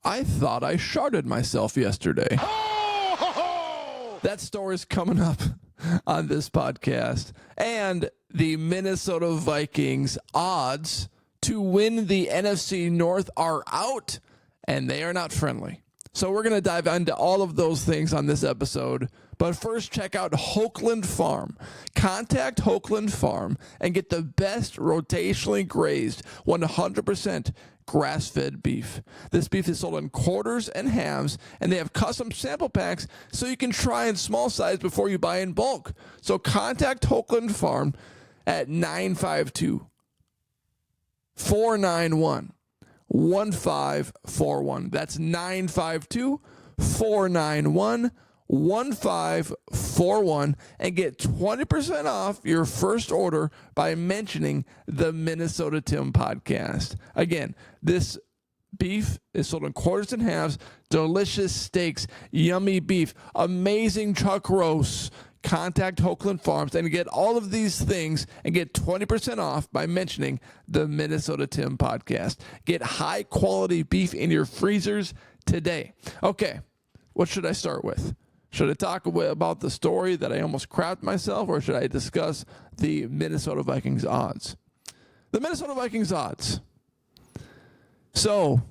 I thought I sharted myself yesterday. That story is coming up on this podcast. And the Minnesota Vikings odds to win the NFC North are out, and they are not friendly. So we're going to dive into all of those things on this episode. But first, check out Hokeland Farm. Contact Hokeland Farm and get the best rotationally grazed 100% grass-fed beef. This beef is sold in quarters and halves, and they have custom sample packs so you can try in small size before you buy in bulk. So contact Hokeland Farm at 952-491-1541. That's 952-491-1541 and get 20% off your first order by mentioning the Minnesota Tim podcast. Again, this beef is sold in quarters and halves, delicious steaks, yummy beef, amazing chuck roasts. Contact Hokeland Farms and get all of these things and get 20% off by mentioning the Minnesota Tim podcast. Get high quality beef in your freezers today. Okay, what should I start with? Should I talk about the story that I almost crapped myself, or should I discuss the Minnesota Vikings odds? The Minnesota Vikings odds. So,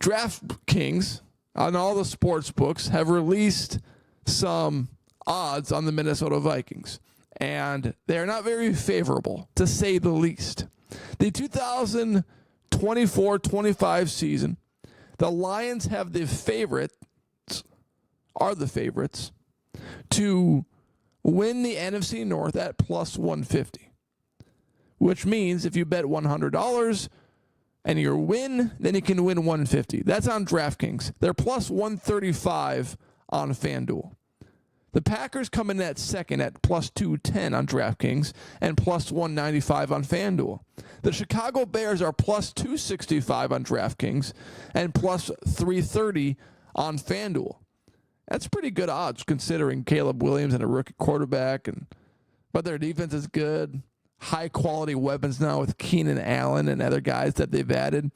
DraftKings on all the sports books have released some odds on the Minnesota Vikings, and they're not very favorable, to say the least. The 2024-25 season, the Lions have the favorites to win the NFC North at plus 150, which means if you bet $100 and you win, then you can win 150. That's on DraftKings. They're plus 135 on FanDuel. The Packers come in at second at plus 210 on DraftKings and plus 195 on FanDuel. The Chicago Bears are plus 265 on DraftKings and plus 330 on FanDuel. That's pretty good odds considering Caleb Williams and a rookie quarterback, but their defense is good. High quality weapons now with Keenan Allen and other guys that they've added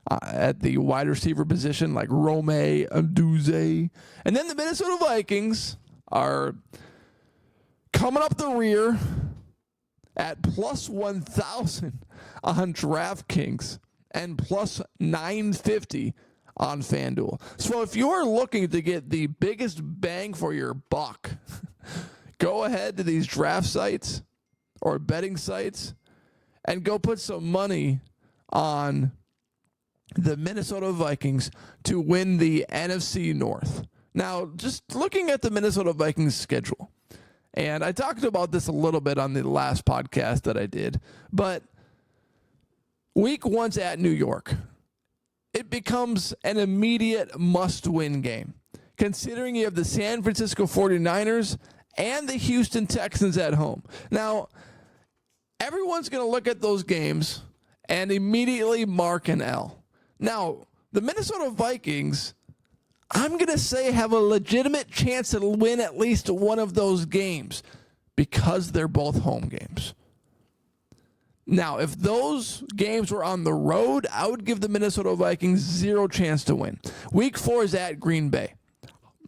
at the wide receiver position like Rome Odunze. And then the Minnesota Vikings are coming up the rear at plus 1,000 on DraftKings and plus 950 on FanDuel. So if you're looking to get the biggest bang for your buck, go ahead to these draft sites or betting sites and go put some money on the Minnesota Vikings to win the NFC North. Now, just looking at the Minnesota Vikings schedule, and I talked about this a little bit on the last podcast that I did, but week one's at New York. It becomes an immediate must-win game, considering you have the San Francisco 49ers and the Houston Texans at home. Now, everyone's going to look at those games and immediately mark an L. Now, the Minnesota Vikings, I'm going to say, have a legitimate chance to win at least one of those games because they're both home games. Now, if those games were on the road, I would give the Minnesota Vikings zero chance to win. Week 4 is at Green Bay.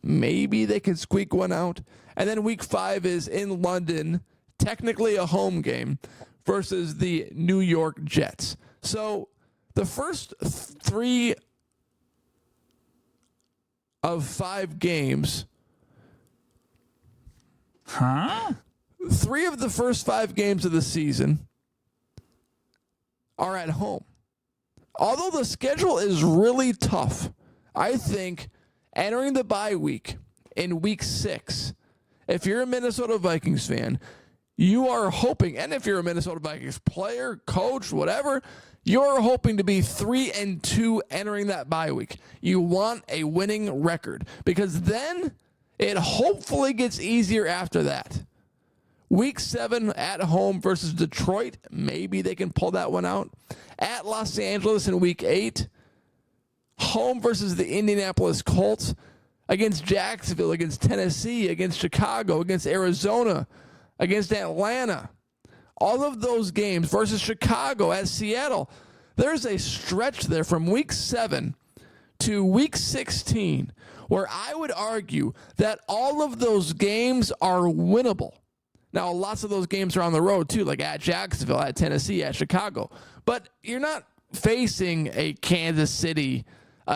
Maybe they can squeak one out. And then week 5 is in London, technically a home game, versus the New York Jets. So the first 3 of 5 games. 3 of the first 5 games of the season are at home. Although the schedule is really tough, I think entering the bye week in week 6, if you're a Minnesota Vikings fan, you are hoping, and if you're a Minnesota Vikings player, coach, whatever, you're hoping to be 3-2 entering that bye week. You want a winning record because then it hopefully gets easier after that. Week 7 at home versus Detroit, maybe they can pull that one out. At Los Angeles in week 8, home versus the Indianapolis Colts, against Jacksonville, against Tennessee, against Chicago, against Arizona, against Atlanta. All of those games versus Chicago at Seattle. There's a stretch there from week 7 to week 16, where I would argue that all of those games are winnable. Now, lots of those games are on the road, too, like at Jacksonville, at Tennessee, at Chicago. But you're not facing a Kansas City,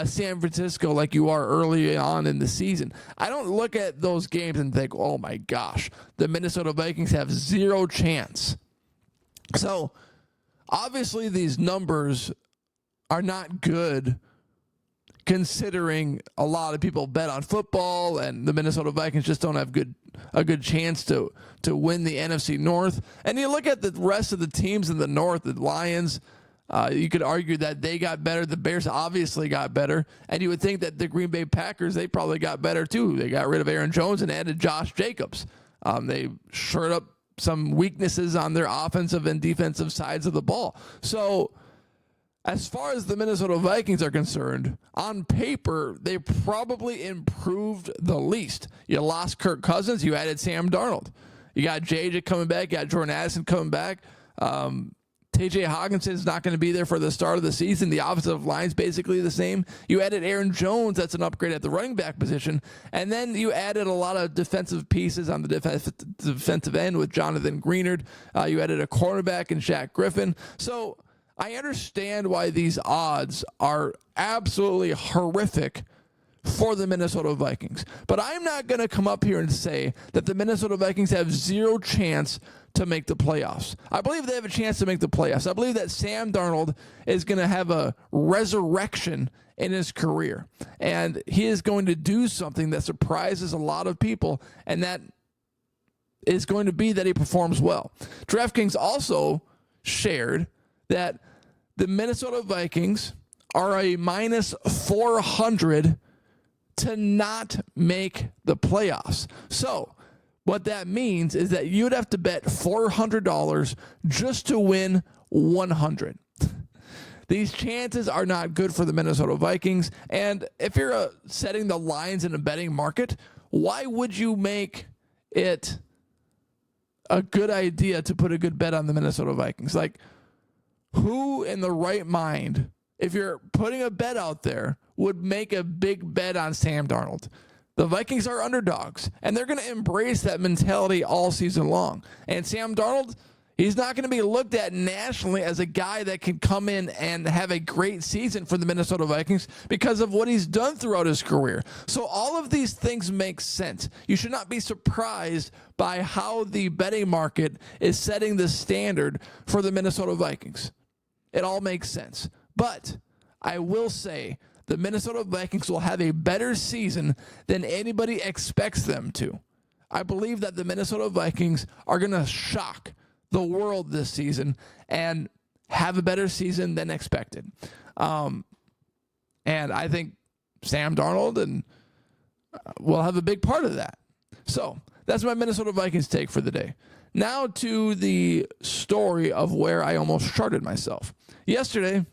San Francisco like you are early on in the season. I don't look at those games and think, oh, my gosh, the Minnesota Vikings have zero chance. So, obviously, these numbers are not good considering a lot of people bet on football and the Minnesota Vikings just don't have a good chance to win the NFC North. And you look at the rest of the teams in the North, the Lions, you could argue that they got better. The Bears obviously got better. And you would think that the Green Bay Packers, they probably got better too. They got rid of Aaron Jones and added Josh Jacobs. They shored up some weaknesses on their offensive and defensive sides of the ball. So as far as the Minnesota Vikings are concerned, on paper, they probably improved the least. You lost Kirk Cousins. You added Sam Darnold. You got JJ coming back. You got Jordan Addison coming back. TJ Hawkinson's not going to be there for the start of the season. The offensive line's basically the same. You added Aaron Jones. That's an upgrade at the running back position. And then you added a lot of defensive pieces on the defensive end with Jonathan Greenard. You added a cornerback in Shaq Griffin. So I understand why these odds are absolutely horrific for the Minnesota Vikings. But I'm not going to come up here and say that the Minnesota Vikings have zero chance to make the playoffs. I believe they have a chance to make the playoffs. I believe that Sam Darnold is going to have a resurrection in his career. And he is going to do something that surprises a lot of people, and that is going to be that he performs well. DraftKings also shared that the Minnesota Vikings are a minus 400 to not make the playoffs. So what that means is that you'd have to bet $400 just to win 100. These chances are not good for the Minnesota Vikings. And if you're setting the lines in a betting market, why would you make it a good idea to put a good bet on the Minnesota Vikings? Like, who in the right mind, if you're putting a bet out there, would make a big bet on Sam Darnold? The Vikings are underdogs, and they're going to embrace that mentality all season long. And Sam Darnold, he's not going to be looked at nationally as a guy that can come in and have a great season for the Minnesota Vikings because of what he's done throughout his career. So all of these things make sense. You should not be surprised by how the betting market is setting the standard for the Minnesota Vikings. It all makes sense. But I will say the Minnesota Vikings will have a better season than anybody expects them to. I believe that the Minnesota Vikings are going to shock the world this season and have a better season than expected. And I think Sam Darnold and will have a big part of that. So that's my Minnesota Vikings take for the day. Now to the story of where I almost sharted myself. Yesterday,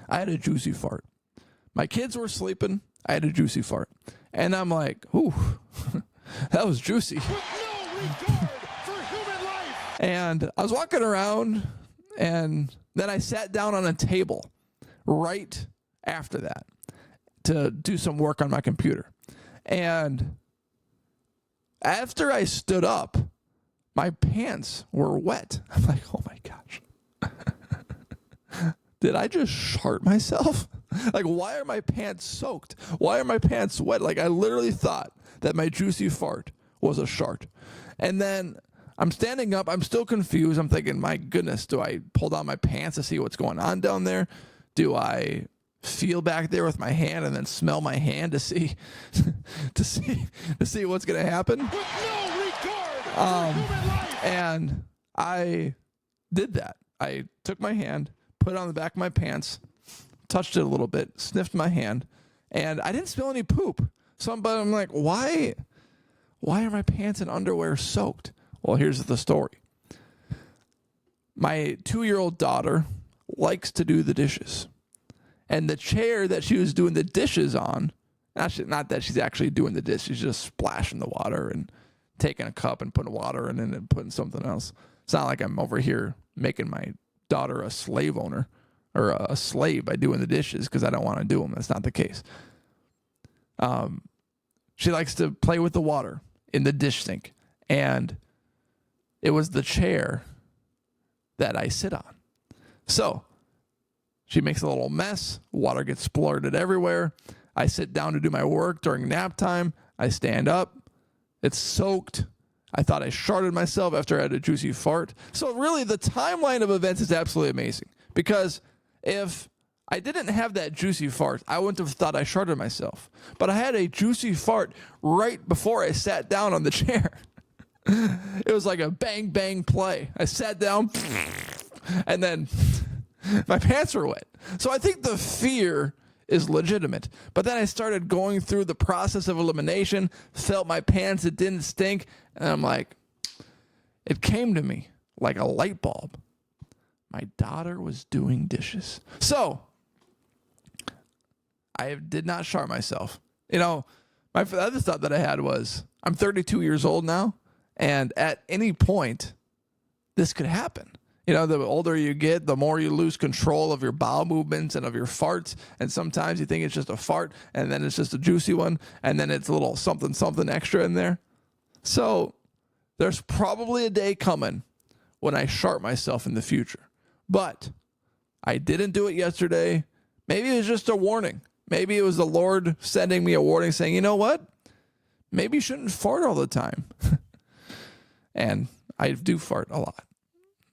I had a juicy fart. My kids were sleeping. I had a juicy fart. And I'm like, ooh, that was juicy. With no regard for human life. And I was walking around, and then I sat down on a table right after that to do some work on my computer. And after I stood up, my pants were wet. I'm like, oh my gosh. Did I just shart myself? Like, why are my pants soaked? Why are my pants wet? Like, I literally thought that my juicy fart was a shart. And then I'm standing up. I'm still confused. I'm thinking, my goodness, do I pull down my pants to see what's going on down there? Do I feel back there with my hand and then smell my hand to see to see what's going to happen? With no regard for human life. And I did that. I took my hand, put it on the back of my pants, touched it a little bit, sniffed my hand, and I didn't smell any poop. So I'm like, why are my pants and underwear soaked? Well, here's the story. My 2-year-old daughter likes to do the dishes. And the chair that she was doing the dishes on, not that she's actually doing the dishes, she's just splashing the water and taking a cup and putting water in it and putting something else. It's not like I'm over here making my daughter a slave owner. or a slave by doing the dishes because I don't want to do them. That's not the case. She likes to play with the water in the dish sink. And it was the chair that I sit on. So she makes a little mess. Water gets splurted everywhere. I sit down to do my work during nap time. I stand up. It's soaked. I thought I sharted myself after I had a juicy fart. So really, the timeline of events is absolutely amazing. Because if I didn't have that juicy fart, I wouldn't have thought I sharted myself. But I had a juicy fart right before I sat down on the chair. It was like a bang, bang play. I sat down, and then my pants were wet. So I think the fear is legitimate. But then I started going through the process of elimination, felt my pants, it didn't stink, and I'm like, it came to me like a light bulb. My daughter was doing dishes. So I did not shart myself. You know, my other thought that I had was, I'm 32 years old now, and at any point, this could happen. You know, the older you get, the more you lose control of your bowel movements and of your farts. And sometimes you think it's just a fart, and then it's just a juicy one, and then it's a little something, something extra in there. So there's probably a day coming when I shart myself in the future. But I didn't do it yesterday. Maybe it was just a warning. Maybe it was the Lord sending me a warning saying, you know what? Maybe you shouldn't fart all the time. And I do fart a lot.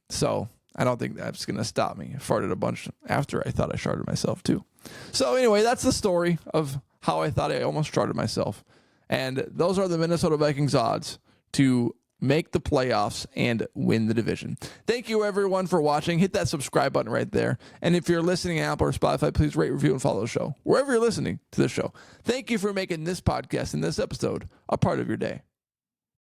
So I don't think that's going to stop me. I farted a bunch after I thought I sharted myself too. So anyway, that's the story of how I thought I almost sharted myself. And those are the Minnesota Vikings odds to make the playoffs and win the division. Thank you everyone for watching. Hit that subscribe button right there. And if you're listening on Apple or Spotify, please rate, review, and follow the show wherever you're listening to the show. Thank you for making this podcast and this episode a part of your day.